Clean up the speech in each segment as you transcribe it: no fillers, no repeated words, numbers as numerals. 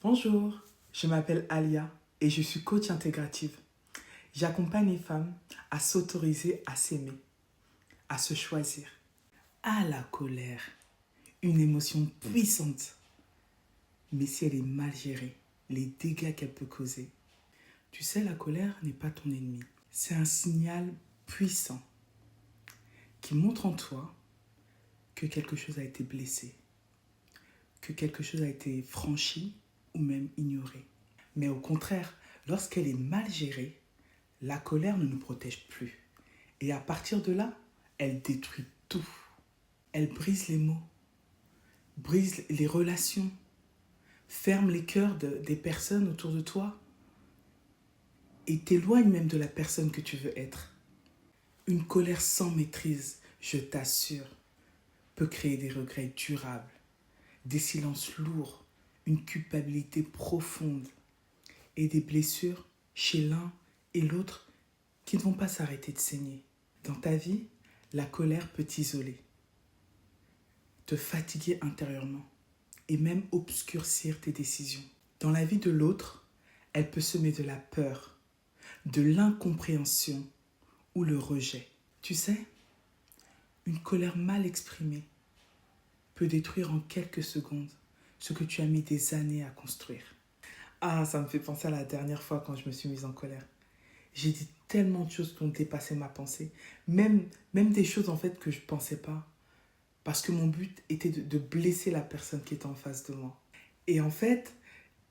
Bonjour, je m'appelle Alia et je suis coach intégrative. J'accompagne les femmes à s'autoriser à s'aimer, à se choisir. Ah, la colère, une émotion puissante. Mais si elle est mal gérée, les dégâts qu'elle peut causer. Tu sais, la colère n'est pas ton ennemi. C'est un signal puissant qui montre en toi que quelque chose a été blessé, que quelque chose a été franchi ou même ignoré. Mais au contraire, lorsqu'elle est mal gérée, la colère ne nous protège plus. Et à partir de là, elle détruit tout. Elle brise les mots, brise les relations, ferme les cœurs des personnes autour de toi et t'éloigne même de la personne que tu veux être. Une colère sans maîtrise, je t'assure, peut créer des regrets durables, des silences lourds, une culpabilité profonde et des blessures chez l'un et l'autre qui ne vont pas s'arrêter de saigner. Dans ta vie, la colère peut t'isoler, te fatiguer intérieurement et même obscurcir tes décisions. Dans la vie de l'autre, elle peut semer de la peur, de l'incompréhension ou le rejet. Tu sais, une colère mal exprimée peut détruire en quelques secondes ce que tu as mis des années à construire. Ah, ça me fait penser à la dernière fois quand je me suis mise en colère. J'ai dit tellement de choses qui ont dépassé ma pensée, même des choses en fait que je ne pensais pas, parce que mon but était de blesser la personne qui était en face de moi. Et en fait,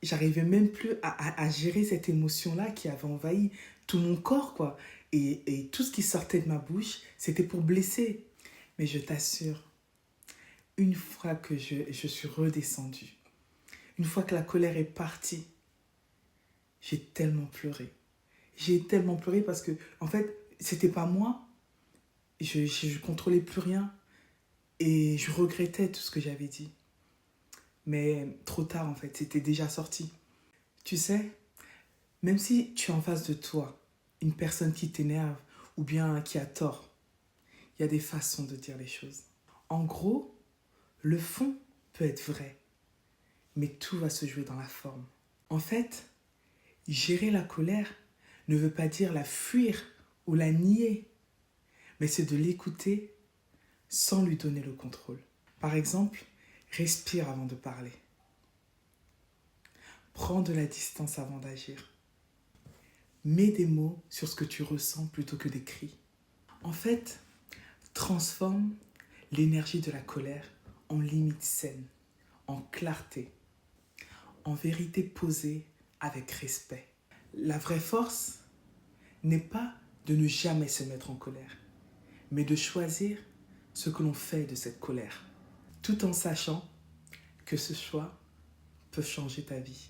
j'arrivais même plus à gérer cette émotion-là qui avait envahi tout mon corps, quoi. Et tout ce qui sortait de ma bouche, c'était pour blesser. Mais je t'assure, une fois que je suis redescendue, une fois que la colère est partie, j'ai tellement pleuré. J'ai tellement pleuré parce que, en fait, c'était pas moi. Je contrôlais plus rien et je regrettais tout ce que j'avais dit. Mais trop tard, en fait, c'était déjà sorti. Tu sais, même si tu as en face de toi une personne qui t'énerve ou bien qui a tort, il y a des façons de dire les choses. En gros, le fond peut être vrai, mais tout va se jouer dans la forme. En fait, gérer la colère ne veut pas dire la fuir ou la nier, mais c'est de l'écouter sans lui donner le contrôle. Par exemple, respire avant de parler. Prends de la distance avant d'agir. Mets des mots sur ce que tu ressens plutôt que des cris. En fait, transforme l'énergie de la colère en limite saine, en clarté, en vérité posée avec respect. La vraie force n'est pas de ne jamais se mettre en colère, mais de choisir ce que l'on fait de cette colère, tout en sachant que ce choix peut changer ta vie.